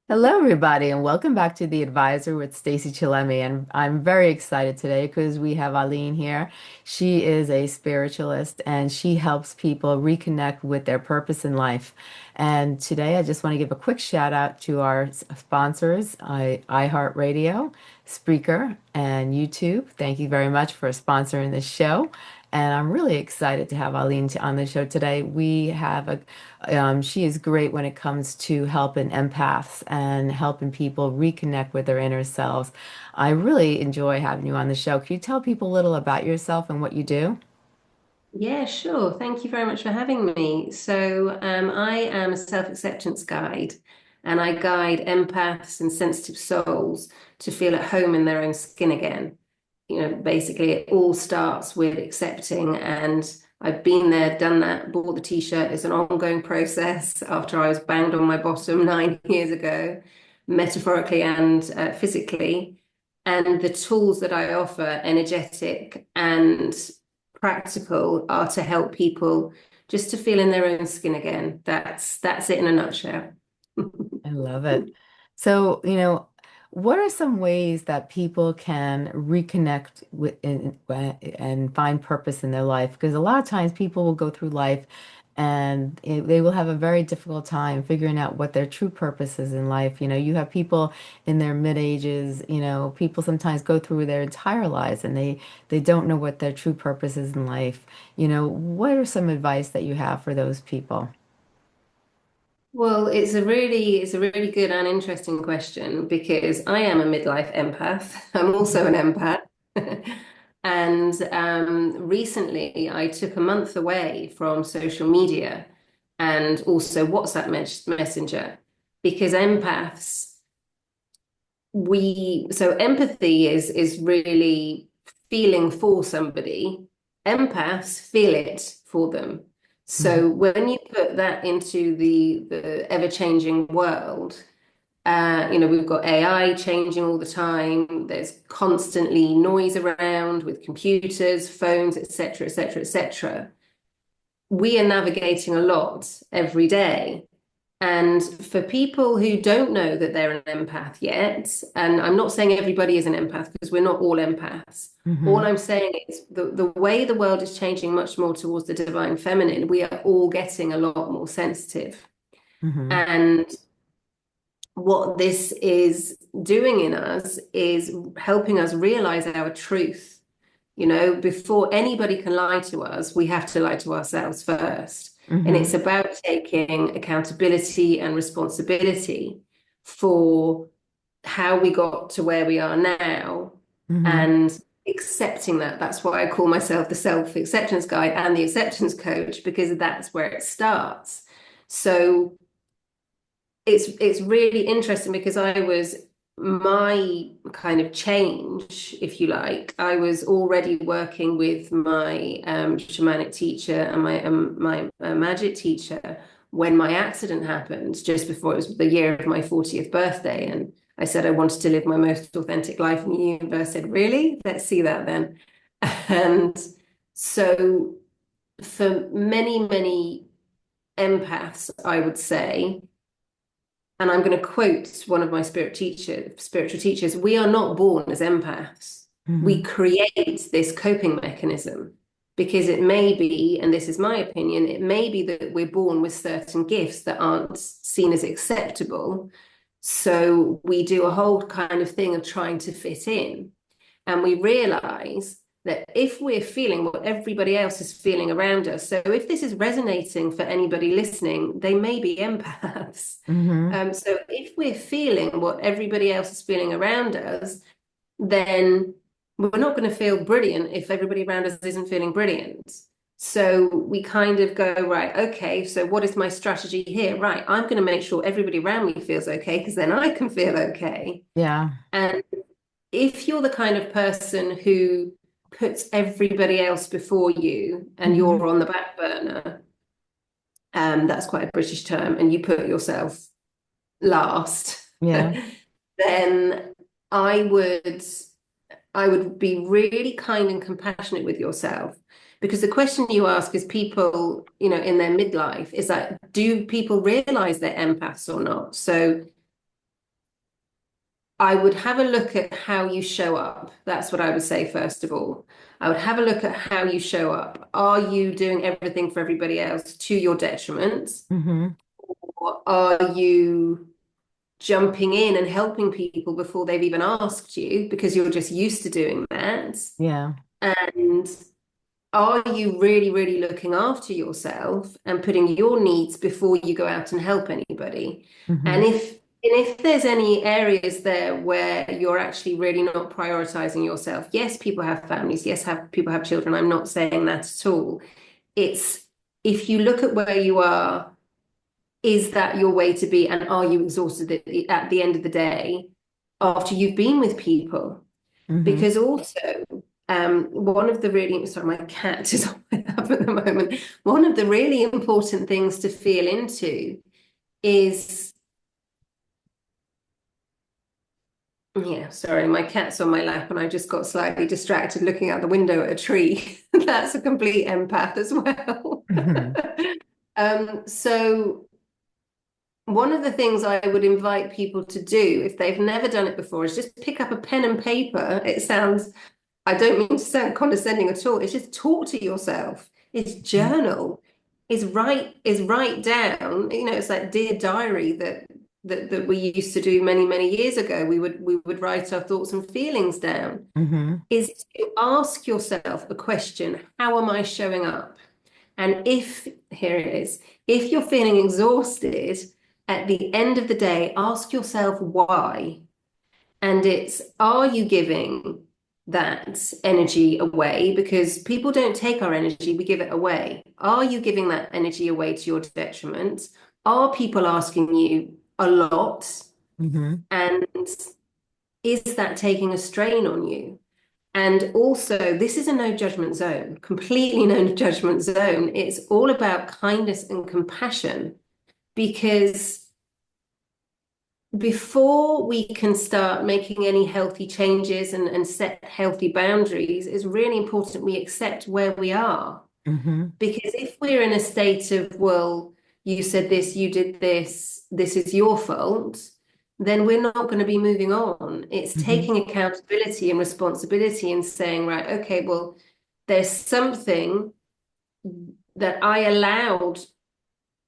Hello, everybody, and welcome back to The Advisor with Stacey Chillemi. And I'm very excited today because we have Aline here. She is a spiritualist and she helps people reconnect with their purpose in life. And today I just want to give a quick shout out to our sponsors, iHeartRadio, Spreaker, and YouTube. Thank you very much for sponsoring this show. And I'm really excited to have Aline on the show today. She is great when it comes to helping empaths and helping people reconnect with their inner selves. I really enjoy having you on the show. Can you tell people a little about yourself and what you do? Yeah, sure. Thank you very much for having me. I am a self-acceptance guide, and I guide empaths and sensitive souls to feel at home in their own skin again. Basically, it all starts with accepting, and I've been there, done that, bought the t-shirt. It's an ongoing process after I was banged on my bottom 9 years ago, metaphorically and physically. And the tools that I offer, energetic and practical, are to help people just to feel in their own skin again. That's it in a nutshell. I love it. So, what are some ways that people can reconnect with and find purpose in their life? Because a lot of times people will go through life and they will have a very difficult time figuring out what their true purpose is in life. You have people in their mid ages, people sometimes go through their entire lives and they don't know what their true purpose is in life. What are some advice that you have for those people? Well, it's a really good and interesting question because I am a midlife empath. I'm also an empath. And recently I took a month away from social media and also WhatsApp Messenger because empaths, so empathy is really feeling for somebody. Empaths feel it for them. Mhm. So when you put that into the ever-changing world, we've got AI changing all the time. There's constantly noise around with computers, phones, etc., etc., etc. We are navigating a lot every day. And for people who don't know that they're an empath yet, and I'm not saying everybody is an empath because we're not all empaths. All Mhm. I'm saying is the way the world is changing much more towards the divine feminine, we are all getting a lot more sensitive. Mhm. And what this is doing in us is helping us realize our truth. Before anybody can lie to us, we have to lie to ourselves first. And it's Mhm. about taking accountability and responsibility for how we got to where we are now Mhm. and accepting that. That's why I call myself the self-acceptance guide and the acceptance coach, because that's where it starts. So it's really interesting because I was my kind of change, if you like. I was already working with my shamanic teacher and my magic teacher when my accident happened, just before it was the year of my 40th birthday. And I said I wanted to live my most authentic life, and the universe said, "Really? Let's see that then." And so for many, many empaths, I would say, and I'm going to quote one of my spiritual teachers, we are not born as empaths. We Mhm. create this coping mechanism because it may be, and this is my opinion, it may be that we're born with certain gifts that aren't seen as acceptable. So we do a whole kind of thing of trying to fit in. And we realize that if we're feeling what everybody else is feeling around us, so if this is resonating for anybody listening, they may be empaths. Mhm. So if we're feeling what everybody else is feeling around us, then we're not going to feel brilliant if everybody around us isn't feeling brilliant. So we kind of go, right, okay, so what is my strategy here? Right, I'm going to make sure everybody around me feels okay because then I can feel okay. Yeah. And if you're the kind of person who puts everybody else before you and Mhm. you're on the back burner, that's quite a British term, and you put yourself last, Yeah. then I would I would be really kind and compassionate with yourself. Because the question you ask is people, in their midlife, is that do people realize they're empaths or not? So I would have a look at how you show up. That's what I would say, first of all. I would have a look at how you show up. Are you doing everything for everybody else to your detriment? Mm-hmm. Or are you jumping in and helping people before they've even asked you because you're just used to doing that? Yeah. And are you really, really looking after yourself and putting your needs before you go out and help anybody? Mm-hmm. And if there's any areas there where you're actually really not prioritizing yourself, yes, people have families, yes, people have children. I'm not saying that at all. It's if you look at where you are, is that your way to be? And are you exhausted at the end of the day after you've been with people? Mm-hmm. Because also, one of the really, sorry, my cat is on my lap at the moment. One of the really important things to feel into is, yeah, sorry, my cat's on my lap and I just got slightly distracted looking out the window at a tree. That's a complete empath as well. Mm-hmm. So one of the things I would invite people to do if they've never done it before is just pick up a pen and paper. It sounds I don't mean to sound condescending at all. It's just talk to yourself. It's journal. Is write down. It's like Dear Diary that we used to do many, many years ago. We would write our thoughts and feelings down. Mm-hmm. Is to ask yourself a question, how am I showing up? And if, here it is, if you're feeling exhausted at the end of the day, ask yourself why. And it's, are you giving that energy away? Because people don't take our energy, we give it away. Are you giving that energy away to your detriment? Are people asking you a lot? Mm-hmm. And is that taking a strain on you? And also, this is a no judgment zone, completely no judgment zone. It's all about kindness and compassion because before we can start making any healthy changes and set healthy boundaries, it's really important we accept where we are. Mm-hmm. Because if we're in a state of, well, you said this, you did this is your fault, then we're not going to be moving on. It's Mm-hmm. taking accountability and responsibility and saying, right, okay, well, there's something that I allowed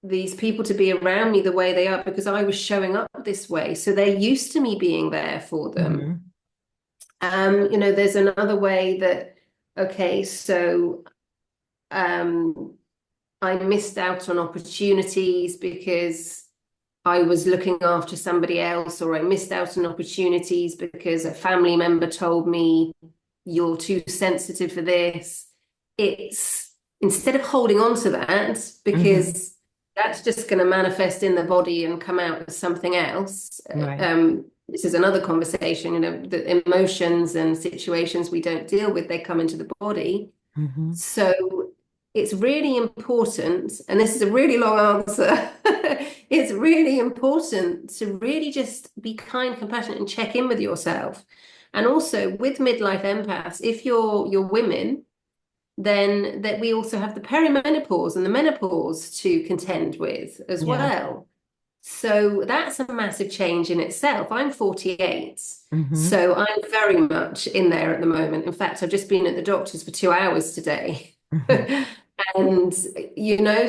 these people to be around me the way they are because I was showing up this way. So they're used to me being there for them. Mm-hmm. There's another way that, okay, so um, I missed out on opportunities because I was looking after somebody else, or I missed out on opportunities because a family member told me you're too sensitive for this. It's instead of holding on to that, Mm-hmm. because that's just going to manifest in the body and come out as something else. Right. This is another conversation, the emotions and situations we don't deal with, they come into the body. Mm-hmm. So it's really important, and this is a really long answer. It's really important to really just be kind, compassionate, and check in with yourself. And also with midlife empaths, if you're women, then that we also have the perimenopause and the menopause to contend with as Yeah. well. So that's a massive change in itself. I'm 48, Mm-hmm. so I'm very much in there at the moment. In fact, I've just been at the doctor's for 2 hours today. Mm-hmm. And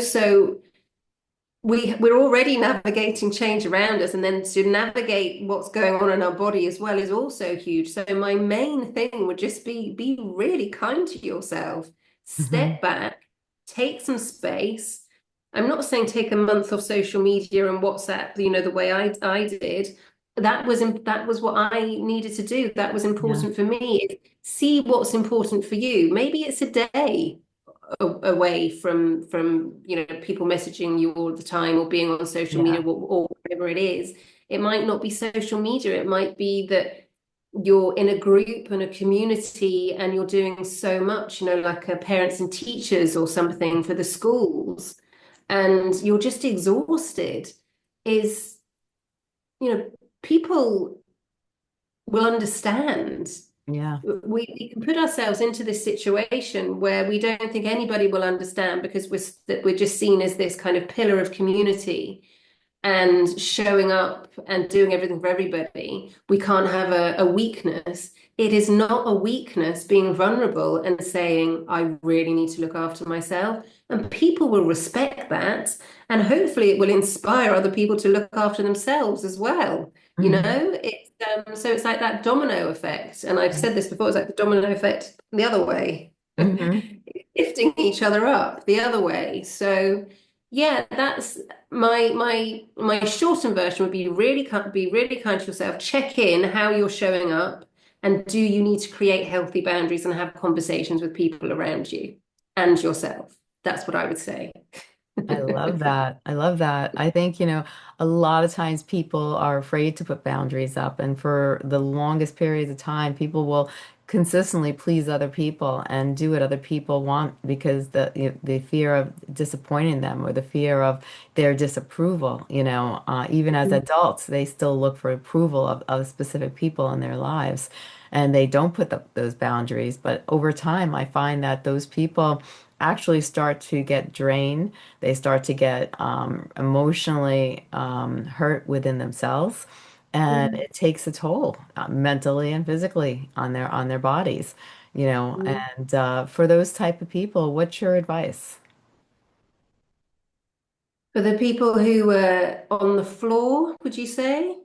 so we're already navigating change around us, and then to navigate what's going on in our body as well is also huge. So my main thing would just be really kind to yourself. Mm-hmm. Step back, take some space. I'm not saying take a month off social media and WhatsApp, the way I did. That was what I needed to do. That was Yeah. important for me. See what's important for you. Maybe it's a day away from people messaging you all the time or being on social media Yeah. or whatever it is. It might not be social media. It might be that you're in a group and a community and you're doing so much, like parents and teachers or something for the schools, and you're just exhausted. Is people will understand. Yeah. We can put ourselves into this situation where we don't think anybody will understand because we're just seen as this kind of pillar of community. and showing up and doing everything for everybody, we can't have a weakness. It is not a weakness being vulnerable and saying, I really need to look after myself. And people will respect that. And hopefully it will inspire other people to look after themselves as well. You Hmm. know, so it's like that domino effect. And I've said this before, it's like the domino effect the other way, Hmm. lifting each other up the other way. So yeah, that's my shortened version would be really kind to yourself. Check in how you're showing up, and do you need to create healthy boundaries and have conversations with people around you and yourself? That's what I would say. I love that. I love that. I think, a lot of times people are afraid to put boundaries up, and for the longest periods of time, people will consistently please other people and do what other people want because the fear of disappointing them or the fear of their disapproval, even as adults, they still look for approval of specific people in their lives, and they don't put those boundaries. But over time, I find that those people actually start to get drained. They start to get emotionally hurt within themselves, and Mm, it takes a toll mentally and physically on their bodies, mm. And for those type of people, what's your advice? For the people who were on the floor, would you say?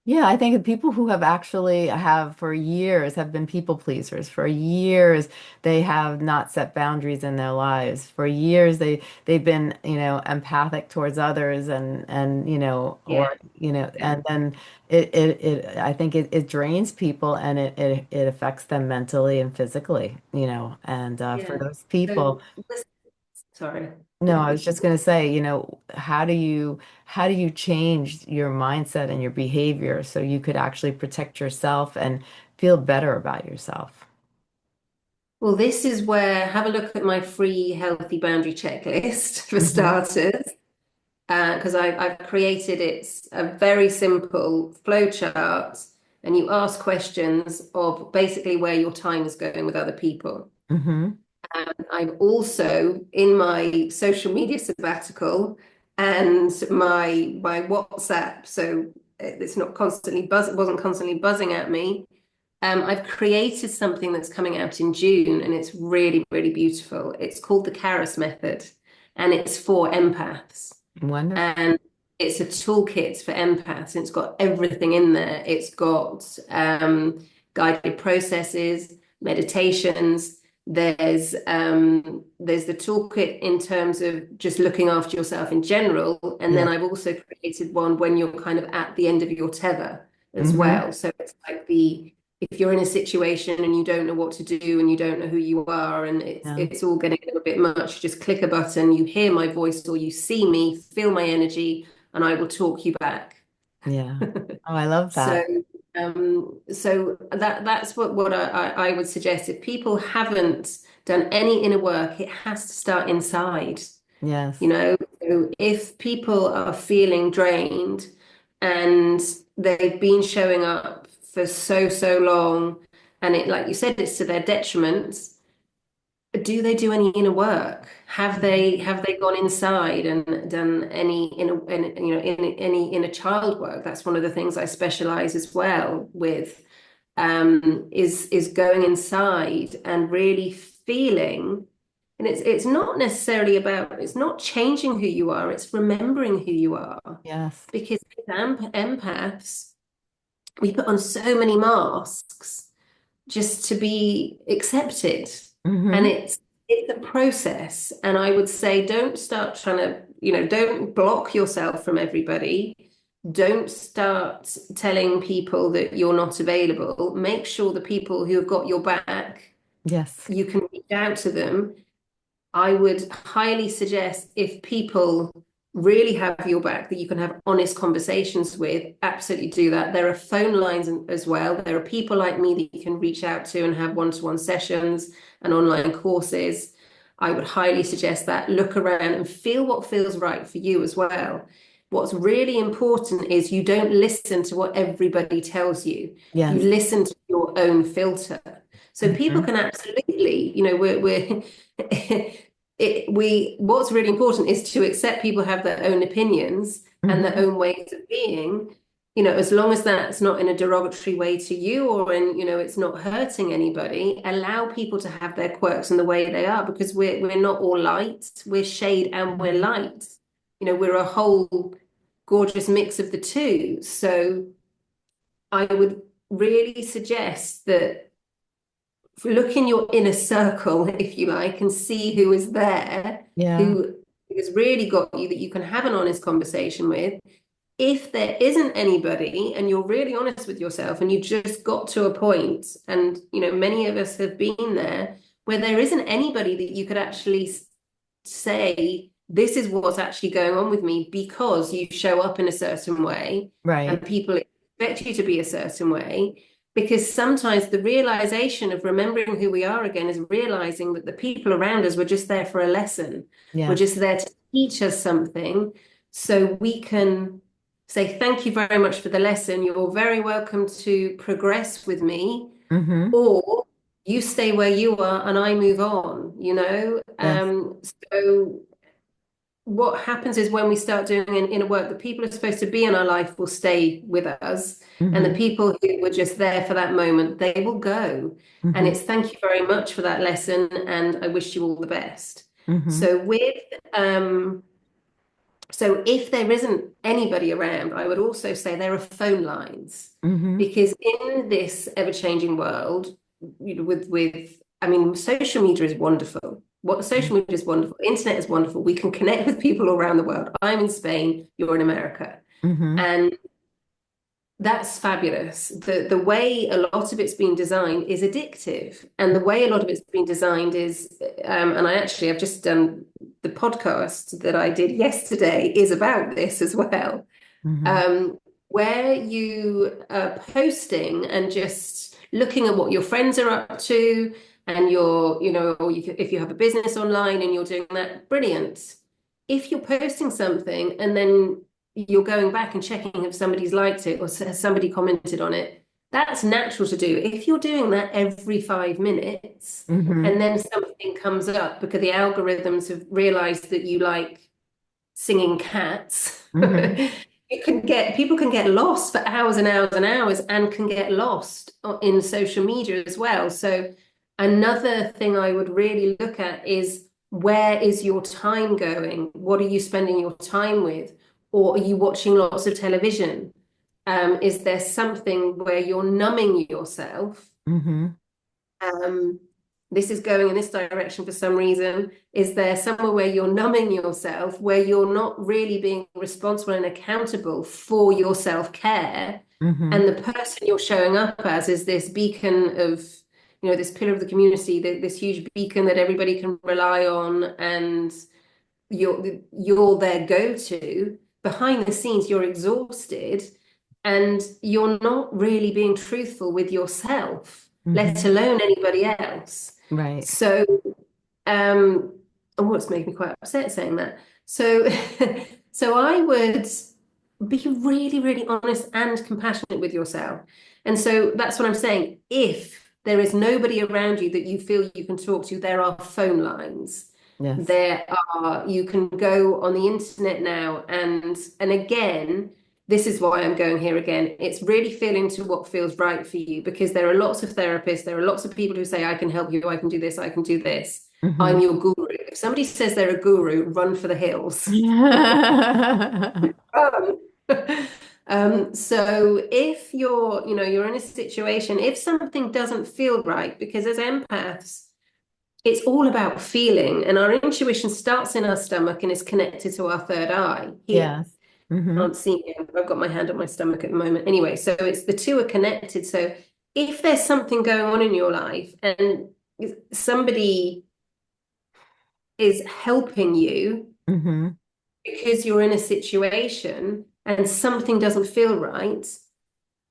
Yeah, I think the people who have actually have for years have been people pleasers. For years, they have not set boundaries in their lives. For years, they've been, empathic towards others and Yeah. and then I think it drains people and it affects them mentally and physically, and for Yeah. those So, people. sorry. No, I was just going to say, how do you change your mindset and your behavior so you could actually protect yourself and feel better about yourself? Well, this is where have a look at my free healthy boundary checklist for Hmm. starters, because I've created it's a very simple flow chart, and you ask questions of basically where your time is going with other people. Hmm. I've also in my social media sabbatical and my WhatsApp, so it's not constantly it wasn't constantly buzzing at me. I've created something that's coming out in June, and it's really, really beautiful. It's called the Karas method, and it's for empaths. Wonderful. And it's a toolkit for empaths, and it's got everything in there. It's got guided processes, meditations. There's the toolkit in terms of just looking after yourself in general, and then Yeah. I've also created one when you're kind of at the end of your tether as Hmm. well. So it's like the if you're in a situation and you don't know what to do and you don't know who you are and it's Yeah. it's all getting a little bit much, just click a button, you hear my voice or you see me, feel my energy, and I will talk you back. Yeah. Oh, I love So that. so that's what I would suggest. If people haven't done any inner work, it has to start inside. Yes. You know, so if people are feeling drained and they've been showing up for so long, and it, like you said, it's to their detriment, do they do any inner work? Have they gone inside and done any any inner child work? That's one of the things I specialize as well with, is going inside and really feeling. And it's not necessarily about, it's not changing who you are, it's remembering who you are. Yes. Because as empaths, we put on so many masks just to be accepted. And Hmm. it's a process. And I would say don't start trying to, don't block yourself from everybody. Don't start telling people that you're not available. Make sure the people who have got your back, Yes. you can reach out to them. I would highly suggest if people really have your back that you can have honest conversations with, absolutely do that. There are phone lines as well. There are people like me that you can reach out to and have one-to-one sessions and online courses. I would highly suggest that. Look around and feel what feels right for you as well. What's really important is you don't listen to what everybody tells you. You Yes. listen to your own filter. So people Hmm. can absolutely, we're what's really important is to accept people have their own opinions and their Hmm. own ways of being, as long as that's not in a derogatory way to you or it's not hurting anybody, allow people to have their quirks and the way they are because we're not all light, we're shade and we're Hmm. light. We're a whole gorgeous mix of the two. So I would really suggest that look in your inner circle, if you like, and see who is there, Yeah. who has really got you that you can have an honest conversation with. If there isn't anybody and you're really honest with yourself and you just got to a point, and many of us have been there, where there isn't anybody that you could actually say, this is what's actually going on with me because you show up in a certain way and Right. people expect you to be a certain way. Because sometimes the realization of remembering who we are again is realizing that the people around us were just there for a lesson. We're Yes. just there to teach us something so we can say, thank you very much for the lesson. You're very welcome to progress with me, Hmm. or you stay where you are and I move on. Yes. So what happens is when we start doing inner work, the people who are supposed to be in our life will stay with us, and the Hmm. people who were just there for that moment, they will go. And Hmm. it's thank you very much for that lesson, and I wish you all the best. Hmm. So with so if there isn't anybody around, I would also say there are phone lines Hmm. because in this ever-changing world, with I mean, social media is wonderful. What social media is wonderful, internet is wonderful. We can connect with people around the world. I'm in Spain, you're in America, Hmm. and that's fabulous. The way a lot of it's been designed is addictive, and the way a lot of it's been designed is, and I've just done the podcast that I did yesterday is about this as well, Hmm. um, where you are posting and just looking at what your friends are up to, and or if you have a business online and you're doing that, brilliant. If you're posting something and then you're going back and checking if somebody's liked it or has somebody commented on it, that's natural to do. If you're doing that every 5 minutes Hmm. and then something comes up because the algorithms have realized that you like singing cats, Hmm. people can get lost for hours and hours and hours and can get lost in social media as well. So another thing I would really look at is where is your time going? What are you spending your time with? Or are you watching lots of television? Is there something where you're numbing yourself? Hmm. um, this is going in this direction for some reason. Is there somewhere where you're numbing yourself, where you're not really being responsible and accountable for your self-care? Hmm. And the person you're showing up as is this beacon of, this pillar of the community, this huge beacon that everybody can rely on, and you're their go-to. Behind the scenes, you're exhausted and you're not really being truthful with yourself, let Hmm. alone anybody else. Right. So, and what's making me quite upset saying that. So, so I would be really, really honest and compassionate with yourself. And so that's what I'm saying. If there is nobody around you that you feel you can talk to, there are phone lines. Yes. There are, you can go on the internet now, and again, this is why I'm going here again. It's really feel into what feels right for you because there are lots of therapists, there are lots of people who say, I can help you, I can do this, I can do this. I'm Hmm. your guru. If somebody says they're a guru, run for the hills. Um, so if you're in a situation, if something doesn't feel right, because as empaths, it's all about feeling, and our intuition starts in our stomach and is connected to our third eye here. Yes. Hmm. Can't see me. I've got my hand on my stomach at the moment. Anyway, so it's the two are connected. So if there's something going on in your life and somebody is helping you Hmm. because you're in a situation and something doesn't feel right,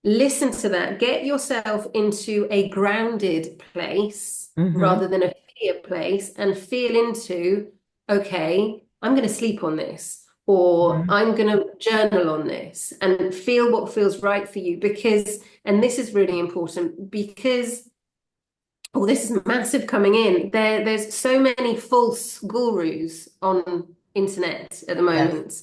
listen to that. Get yourself into a grounded place Hmm. rather than a fear place and feel into, okay, I'm going to sleep on this or Hmm. I'm going to journal on this and feel what feels right for you because, and this is really important because Oh, this is massive coming in. There's so many false gurus on internet at the Yes. moment.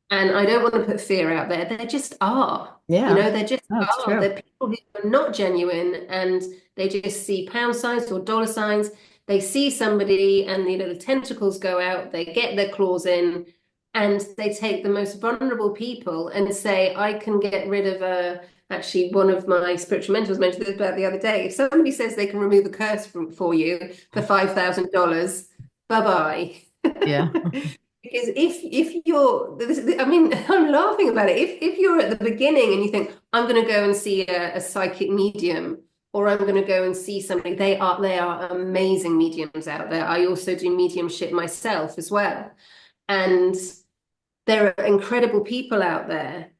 And I don't want to put fear out there. There just are. Yeah. There just No, it's are. true. There are people who are not genuine and they just see pound signs or dollar signs. They see somebody and the tentacles go out, they get their claws in, and they take the most vulnerable people and say, I can get rid of a actually one of my spiritual mentors mentioned this about the other day. If somebody says they can remove a curse for you for $5,000, bye-bye. Yeah. Because if you're, I mean, I'm laughing about it. If you're at the beginning and you think, I'm going to go and see a psychic medium, or I'm going to go and see somebody, they are amazing mediums out there. I also do mediumship myself as well. And there are incredible people out there.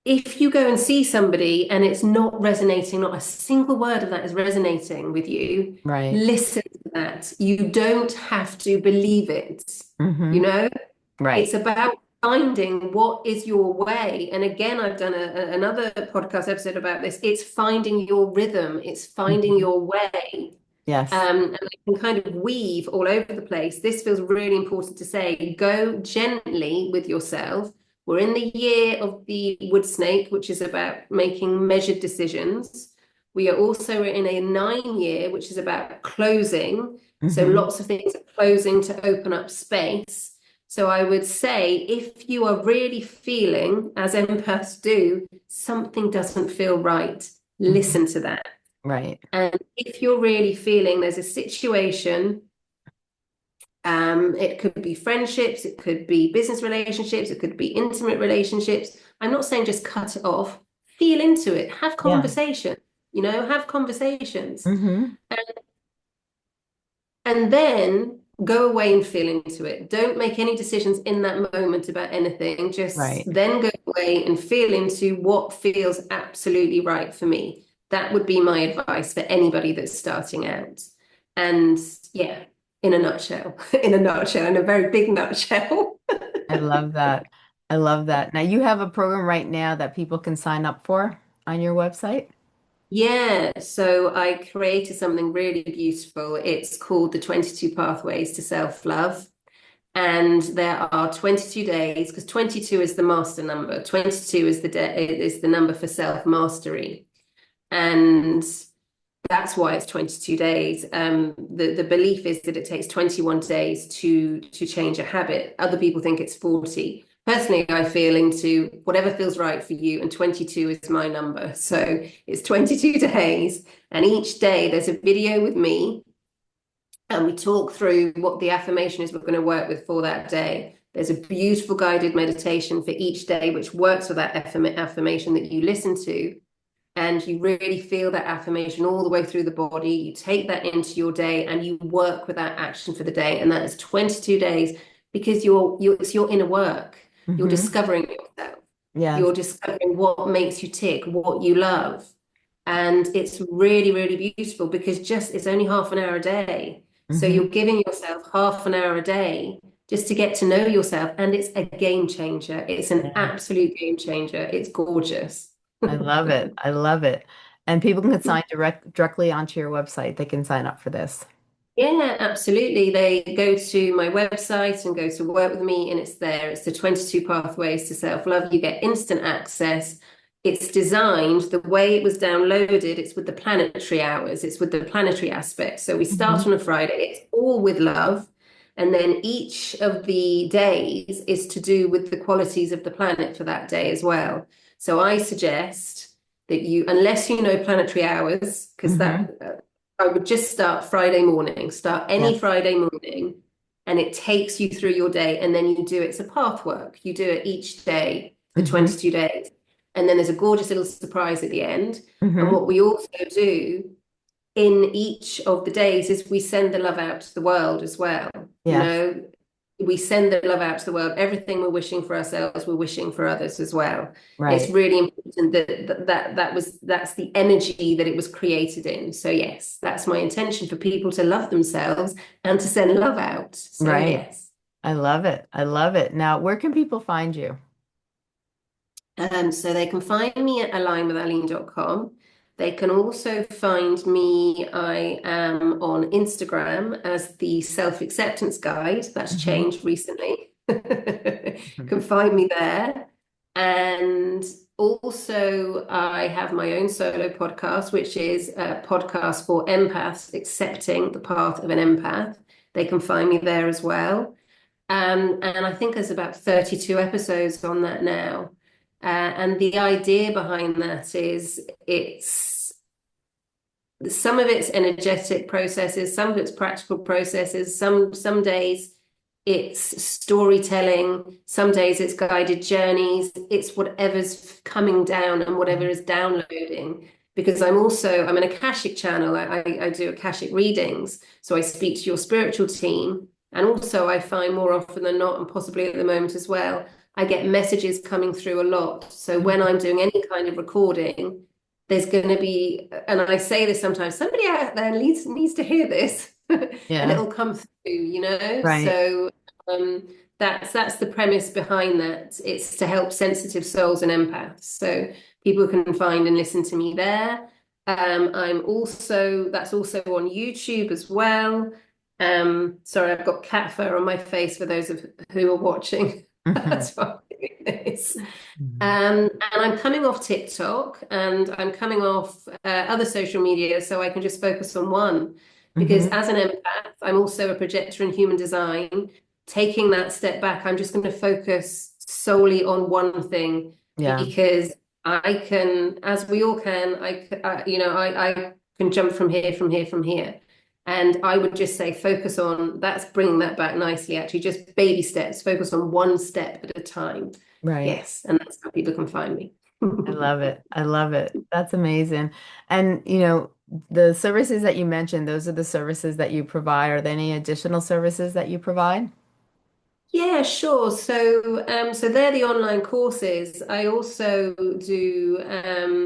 If you go and see somebody and it's not resonating, not a single word of that is resonating with you, Right. listen to that. You don't have to believe it. You Mm-hmm. know, Right. it's about finding what is your way. And again, I've done another podcast episode about this. It's finding your rhythm, it's finding Hmm. your way. Yes. And I can kind of weave all over the place. This feels really important to say. Go gently with yourself. We're in the year of the wood snake, which is about making measured decisions. We are also in a 9 year, which is about closing. So Hmm. lots of things are closing to open up space. So I would say if you are really feeling, as empaths do, something doesn't feel right, Hmm. listen to that. Right. And if you're really feeling there's a situation, it could be friendships, it could be business relationships, it could be intimate relationships. I'm not saying just cut it off. Feel into it. Have Yeah. conversation. Have conversations. Hmm. And then go away and feel into it. Don't make any decisions in that moment about anything. Right. Just then go away and feel into what feels absolutely right for me. That would be my advice for anybody that's starting out. And yeah, in a nutshell, in a very big nutshell. I love that. I love that. Now you have a program right now that people can sign up for on your website? Yeah, so I created something really beautiful. It's called the 22 Pathways to Self-Love. And there are 22 days because 22 is the master number. 22 is the day is the number for self-mastery. And that's why it's 22 days. The belief is that it takes 21 days to change a habit. Other people think it's 40. Personally, I feel into whatever feels right for you, and 22 is my number. So it's 22 days, and each day there's a video with me and we talk through what the affirmation is we're going to work with for that day. There's a beautiful guided meditation for each day, which works with that affirmation that you listen to. And you really feel that affirmation all the way through the body. You take that into your day and you work with that action for the day. And that is 22 days because it's your inner work. You're Hmm. discovering yourself. Yes. You're discovering what makes you tick, what you love. And it's really, really beautiful because just it's only half an hour a day. So Hmm. you're giving yourself half an hour a day just to get to know yourself. And it's a game changer. It's an Yeah. absolute game changer. It's gorgeous. I love it. I love it. And people can sign directly onto your website. They can sign up for this. Yeah, absolutely. They go to my website and go to work with me, and it's there. It's the 22 Pathways to Self-Love. You get instant access. It's designed the way it was downloaded, it's with the planetary hours, it's with the planetary aspect. So we start Hmm. on a Friday, it's all with love. And then each of the days is to do with the qualities of the planet for that day as well. So I suggest that you, unless you know planetary hours, because Hmm. that I would just start Friday morning, start any Yes. Friday morning, and it takes you through your day. And then you do it's a path work. You do it each day for Hmm. 22 days. And then there's a gorgeous little surprise at the end. And Hmm. what we also do in each of the days is we send the love out to the world as well. You Yes. know, we send the love out to the world. Everything we're wishing for ourselves, we're wishing for others as well. It's Right. really important that's the energy that it was created in. So yes, that's my intention for people to love themselves and to send love out. So Right. yes. I love it. I love it. Now, where can people find you? So they can find me at alignwithaline.com. They can also find me. I am on Instagram as the self-acceptance guide. That's Hmm. changed recently. Can find me there. And also, I have my own solo podcast, which is a podcast for empaths accepting the path of an empath. They can find me there as well. And I think there's about 32 episodes on that now. And the idea behind that is it's some of it's energetic processes, some of it's practical processes, some days it's storytelling, some days it's guided journeys, it's whatever's coming down and whatever is downloading. Because I'm an Akashic channel. I do Akashic readings. So I speak to your spiritual team. And also I find more often than not, and possibly at the moment as well, I get messages coming through a lot. So when I'm doing any kind of recording, there's going to be, and I say this sometimes, somebody out there needs to hear this, and Yeah, it'll come through, you know. right. So um, that's the premise behind that. It's to help sensitive souls and empaths. So people can find and listen to me there. That's also on YouTube as well. Sorry, I've got cat fur on my face for those of who are watching. Hmm. That's why it is. Hmm. And I'm coming off TikTok and I'm coming off other social media so I can just focus on one. Because Hmm. as an empath, I'm also a projector in human design. Taking that step back, I'm just going to focus solely on one thing Yeah, because I can, as we all can, I can jump from here, from here, from here. And I would just say focus on, that's bringing that back nicely, actually, just baby steps, focus on one step at a time. right. Yes, and that's how people can find me. I love it. I love it. That's amazing. And, the services that you mentioned, those are the services that you provide. Are there any additional services that you provide? Yeah, sure. So they're the online courses. I also do,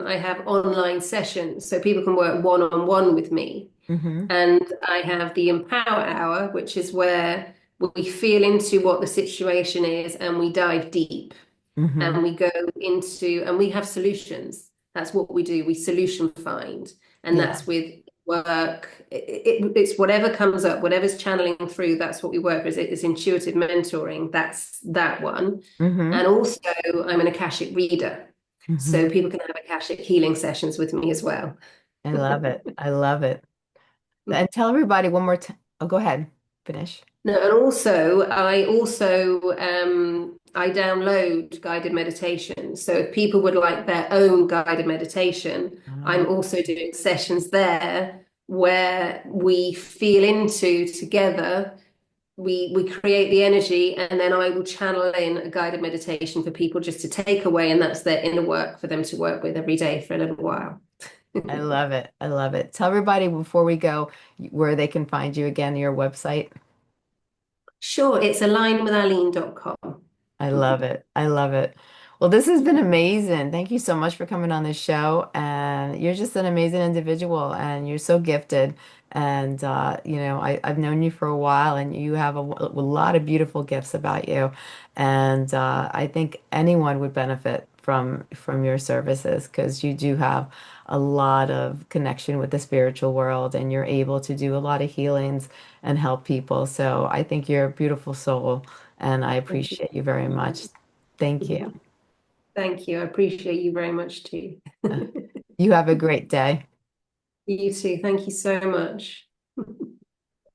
I have online sessions so people can work one-on-one with me. Hmm. And I have the Empower Hour, which is where we feel into what the situation is and we dive deep. Hmm. And we go into and we have solutions. That's what we do. We solution find, and Yeah. that's with work. It's whatever comes up, whatever's channeling through. That's what we work with. It's intuitive mentoring. That's that one. Hmm. And also, I'm an Akashic reader, Hmm. so people can have Akashic healing sessions with me as well. I love it. I love it. And tell everybody one more time. Oh, go ahead. Finish. No, and also I download guided meditation. So if people would like their own guided meditation, Oh, I'm also doing sessions there where we feel into together. We create the energy, and then I will channel in a guided meditation for people just to take away, and that's their inner work for them to work with every day for a little while. I love it. I love it. Tell everybody before we go where they can find you again, your website. Sure, it's alignwitharlene.com. I love it. I love it. Well, this has been amazing. Thank you so much for coming on this show. And you're just an amazing individual and you're so gifted. And, I've known you for a while and you have a lot of beautiful gifts about you. And I think anyone would benefit from your services because you do have a lot of connection with the spiritual world and you're able to do a lot of healings and help people. So I think you're a beautiful soul. And I Thank you. appreciate you very much. Thank you. Thank you. I appreciate you very much too. You have a great day. You too. Thank you so much.